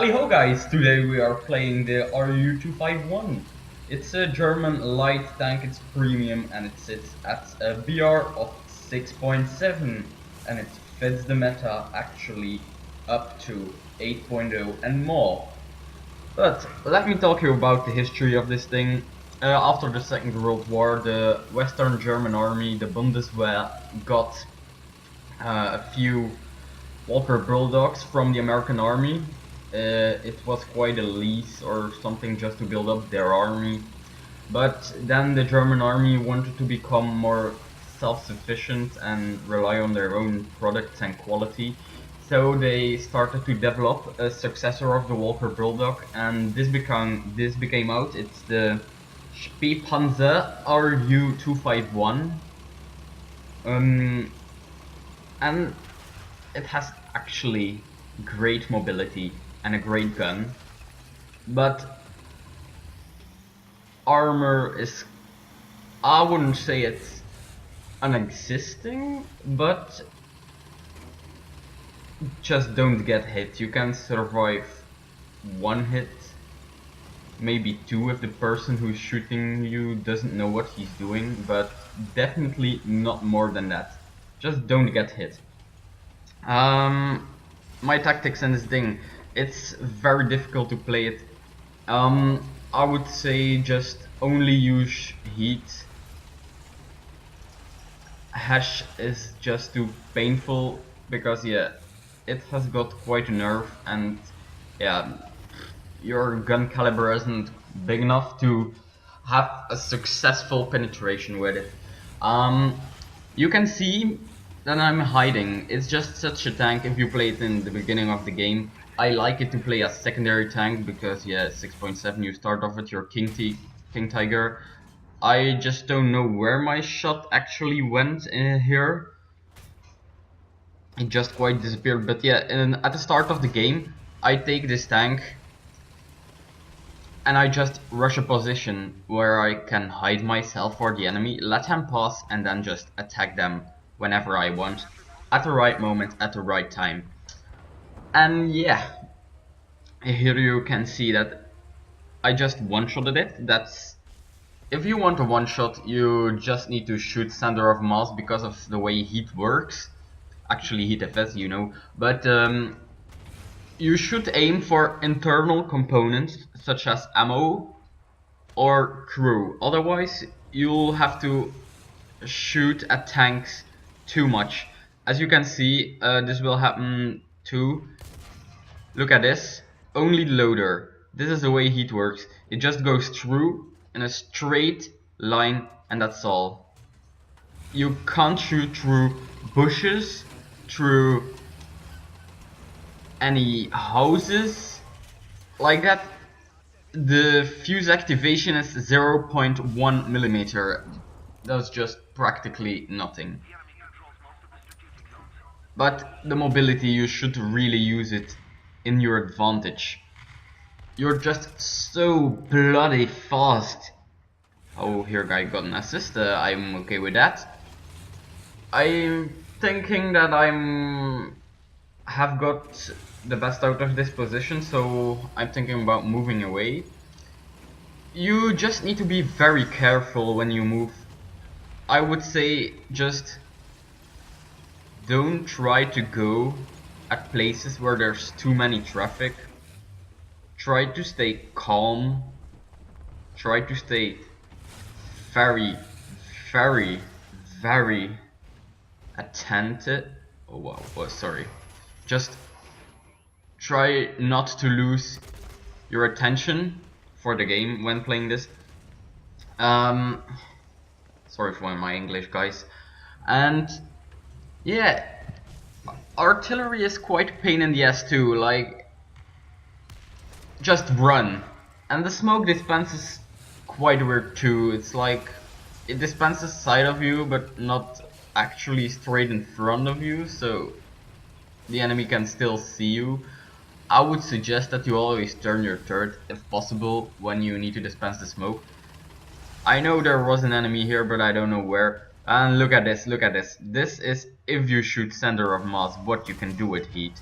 Hi ho guys, today we are playing the RU251. It's a German light tank, it's premium and it sits at a BR of 6.7 and it fits the meta actually up to 8.0 and more. But let me talk you about the history of this thing. After the Second World War, the Western German army, the Bundeswehr, got a few Walker Bulldogs from the American army. It was quite a lease or something just to build up their army. But then the German army wanted to become more self-sufficient and rely on their own products and quality. So they started to develop a successor of the Walker Bulldog, and this became out. It's the Spähpanzer RU251. And it has actually great mobility and a great gun, but armor is, I wouldn't say it's unexisting, but just don't get hit. You can survive one hit, maybe two if the person who's shooting you doesn't know what he's doing, but definitely not more than that. Just don't get hit. My tactics and this thing, it's very difficult to play it. I would say just only use heat. Hash is just too painful because yeah, it has got quite a nerf, and yeah, your gun caliber isn't big enough to have a successful penetration with it. You can see that I'm hiding. It's just such a tank. If you play it in the beginning of the game, I like it to play as secondary tank because yeah, 6.7 you start off with your King Tiger. I just don't know where my shot actually went here. It just quite disappeared, but yeah, at the start of the game, I take this tank and I just rush a position where I can hide myself for the enemy, let him pass, and then just attack them whenever I want, at the right moment, at the right time. And yeah, here you can see that I just one-shotted it. That's, if you want a one-shot, you just need to shoot center of mass because of the way heat works. Actually, heat FS, you know, but you should aim for internal components such as ammo or crew. Otherwise, you'll have to shoot at tanks too much. As you can see, this will happen too. Look at this. Only loader. This is the way heat works. It just goes through in a straight line, and that's all. You can't shoot through bushes, through any houses like that. The fuse activation is 0.1 millimeter. That's just practically nothing. But the mobility, you should really use it in your advantage. You're just so bloody fast. Oh, here I got an assist. I'm okay with that. I'm thinking that have got the best out of this position, so I'm thinking about moving away. You just need to be very careful when you move. I would say just don't try to go at places where there's too many traffic. Try to stay calm. Try to stay very, very, very attentive. Oh wow, oh, sorry. Just try not to lose your attention for the game when playing this. Sorry for my English, guys. And yeah, artillery is quite a pain in the ass too. Like, just run. And the smoke dispense is quite weird too. It's like it dispenses side of you, but not actually straight in front of you, so the enemy can still see you. I would suggest that you always turn your turret if possible when you need to dispense the smoke. I know there was an enemy here, but I don't know where. And look at this, look at this. This is if you shoot center of mass, what you can do with heat.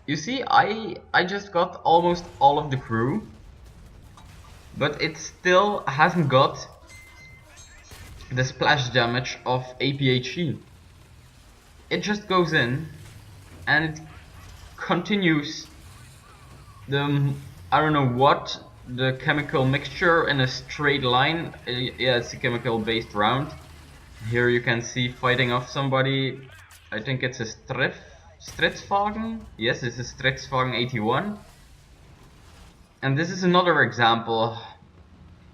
You see, I just got almost all of the crew, but it still hasn't got the splash damage of APHE. It just goes in and it continues the, I don't know what, the chemical mixture in a straight line. Yeah, it's a chemical based round. Here you can see fighting off somebody. I think it's a Stridsvagen. Yes, it's a Stridsvagen 81. And this is another example.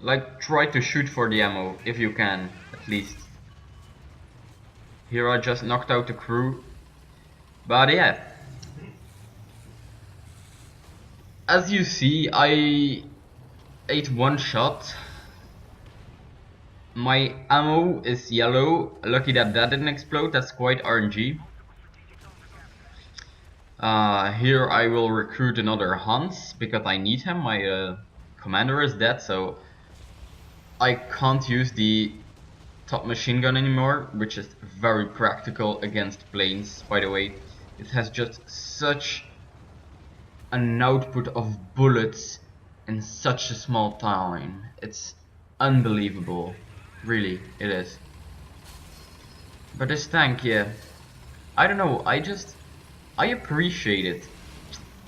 Like, try to shoot for the ammo if you can, at least. Here I just knocked out the crew. But yeah, as you see, I ate one shot. My ammo is yellow. Lucky that that didn't explode. That's quite RNG. Here I will recruit another Hans because I need him. My commander is dead, so I can't use the top machine gun anymore, which is very practical against planes, by the way. It has just such an output of bullets in such a small time. It's unbelievable. Really, it is. But this tank, yeah, I don't know, I appreciate it.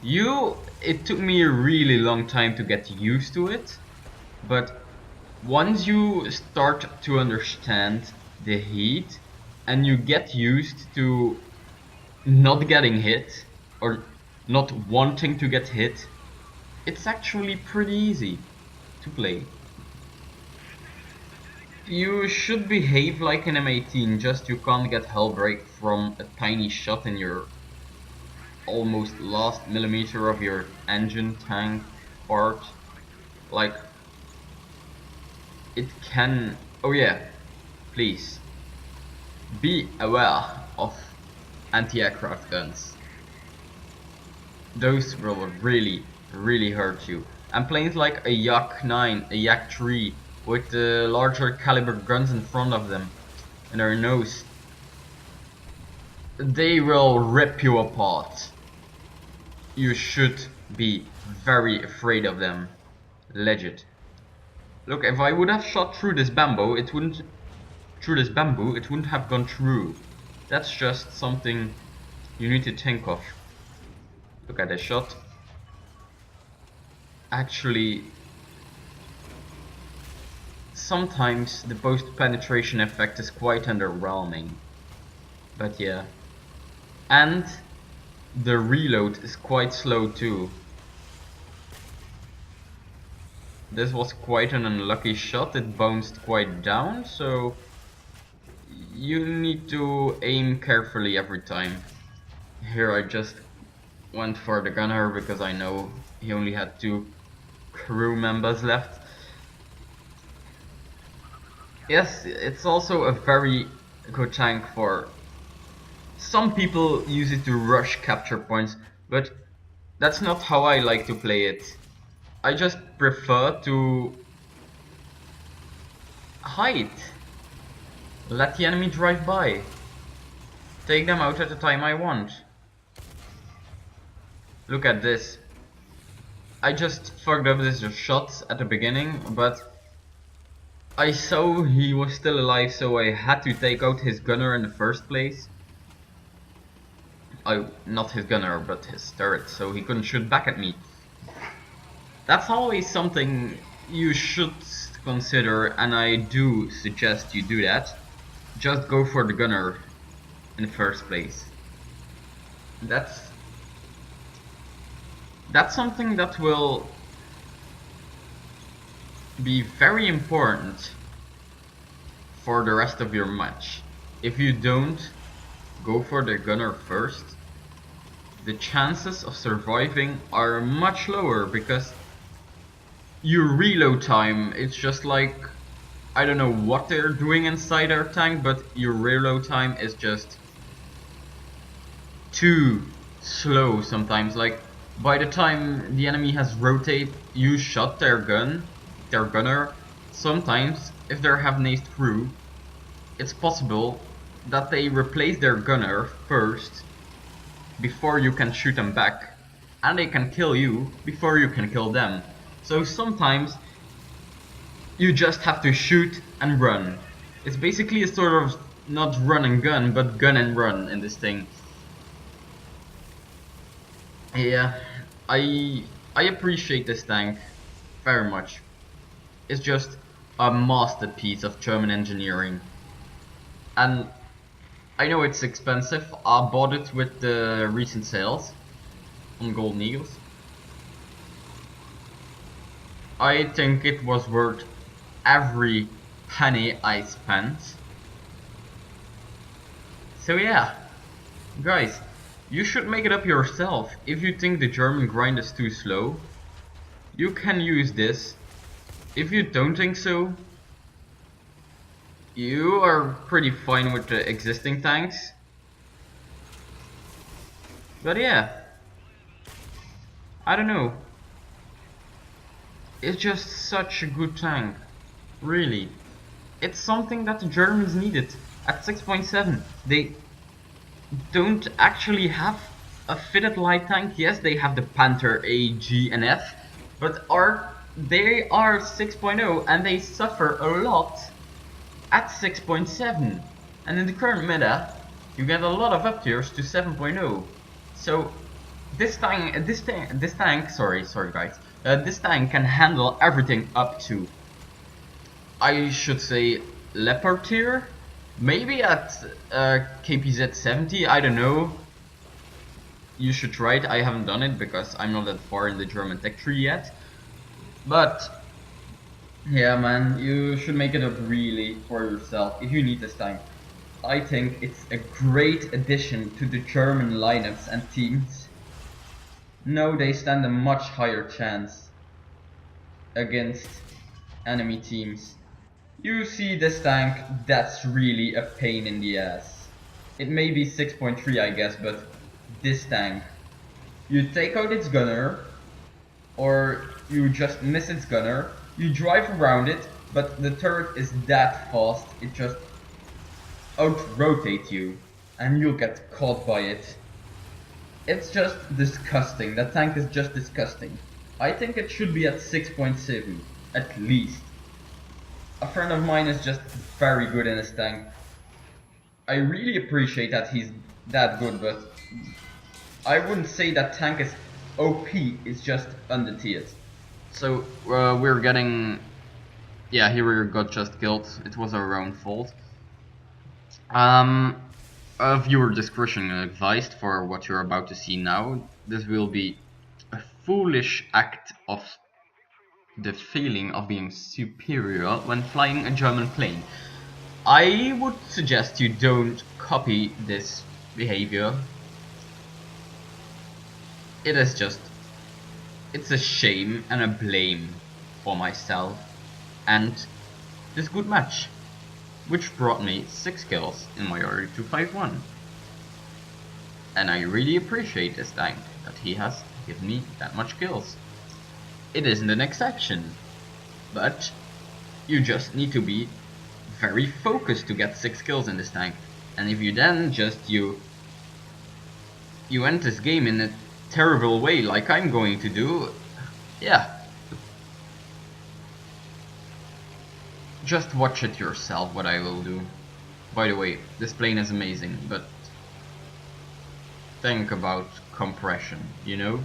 It took me a really long time to get used to it, but once you start to understand the heat and you get used to not getting hit or not wanting to get hit, it's actually pretty easy to play. You should behave like an M18, just you can't get hellbreak from a tiny shot in your almost last millimeter of your engine tank part. Like, it can... Oh yeah, please be aware of anti-aircraft guns. Those will really hurt you. And planes like a Yak 9, a Yak 3 with the larger caliber guns in front of them and their nose, they will rip you apart. You should be very afraid of them. Legit. Look, if I would have shot through this bamboo, it wouldn't have gone through. That's just something you need to think of. Look at this shot. Actually, sometimes the post-penetration effect is quite underwhelming. But yeah. And the reload is quite slow too. This was quite an unlucky shot, it bounced quite down, so you need to aim carefully every time. Here I just went for the gunner because I know he only had 2 crew members left. Yes, it's also a very good tank for... Some people use it to rush capture points, but that's not how I like to play it. I just prefer to hide. Let the enemy drive by. Take them out at the time I want. Look at this. I just fucked up this shot at the beginning, but I saw he was still alive, so I had to take out his gunner in the first place. Not his gunner, but his turret, so he couldn't shoot back at me. That's always something you should consider, and I do suggest you do that. Just go for the gunner in the first place. That's something that will be very important for the rest of your match. If you don't go for the gunner first, the chances of surviving are much lower because your reload time, it's just like, I don't know what they're doing inside their tank, but your reload time is just too slow sometimes. Like, by the time the enemy has rotated, you shot their gunner. Sometimes, if they're have an aced crew, it's possible that they replace their gunner first before you can shoot them back. and they can kill you before you can kill them. So sometimes you just have to shoot and run. It's basically a sort of not run and gun, but gun and run in this thing. Yeah, I appreciate this tank very much. It's just a masterpiece of German engineering. And I know it's expensive. I bought it with the recent sales on Golden Eagles. I think it was worth every penny I spent. So yeah, guys, you should make it up yourself. If you think the German grind is too slow, you can use this. If you don't think so, you are pretty fine with the existing tanks. But yeah, I don't know. It's just such a good tank. Really. It's something that the Germans needed. At 6.7, they don't actually have a fitted light tank. Yes, they have the Panther A, G and F, but they are 6.0 and they suffer a lot at 6.7. And in the current meta, you get a lot of up tiers to 7.0. So this tank, sorry guys, this tank can handle everything up to, I should say, Leopard tier. Maybe at KPZ 70, I don't know. You should try it. I haven't done it because I'm not that far in the German tech tree yet. But yeah, man, you should make it up really for yourself if you need this tank. I think it's a great addition to the German lineups and teams. No, they stand a much higher chance against enemy teams. You see this tank, that's really a pain in the ass. It may be 6.3 I guess, but this tank, you take out its gunner, or you just miss its gunner, you drive around it, but the turret is that fast, it just out-rotates you, and you'll get caught by it. It's just disgusting, that tank is just disgusting. I think it should be at 6.7, at least. A friend of mine is just very good in his tank. I really appreciate that he's that good, but I wouldn't say that tank is OP, it's just undertiered. So we're getting, yeah, here we got just killed. It was our own fault. Viewer discretion advised for what you're about to see now. This will be a foolish act of the feeling of being superior when flying a German plane. I would suggest you don't copy this behavior. It is just, it's a shame and a blame for myself and this good match, which brought me 6 kills in my order to 5-1. And I really appreciate this tank, that he has given me that much kills. It isn't an exception, but you just need to be very focused to get 6 kills in this tank. And if you then just you end this game in a terrible way like I'm going to do, yeah. Just watch it yourself what I will do. By the way, this plane is amazing, but think about compression, you know?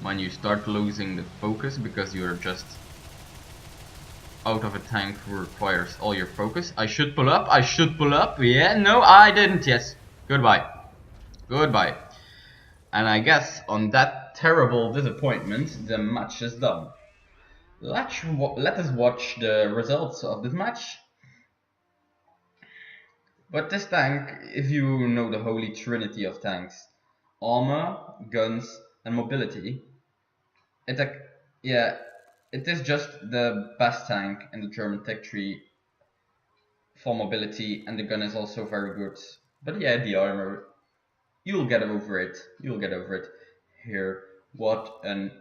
When you start losing the focus because you're just out of a tank who requires all your focus. I should pull up, yeah, no I didn't, yes, goodbye. And I guess on that terrible disappointment, the match is done. Let us watch the results of this match. But this tank, if you know the holy trinity of tanks, armor, guns and mobility, yeah, it is just the best tank in the German tech tree for mobility, and the gun is also very good. But yeah, the armor, you'll get over it. Here, what an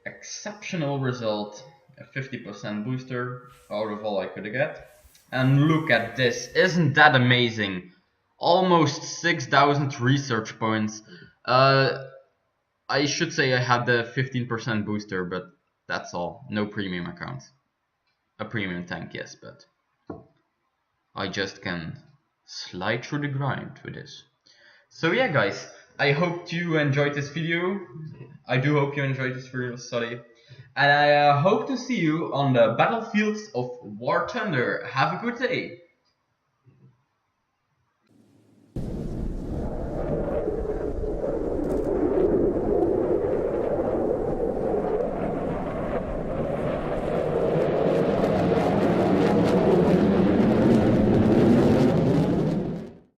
exceptional result. A 50% booster out of all I could get. And look at this, isn't that amazing? Almost 6,000 research points. I should say I had the 15% booster, but that's all. No premium account. A premium tank, yes, but I just can slide through the grind with this. So yeah, guys, I hope you enjoyed this video. I do hope you enjoyed this real study. And I hope to see you on the battlefields of War Thunder. Have a good day.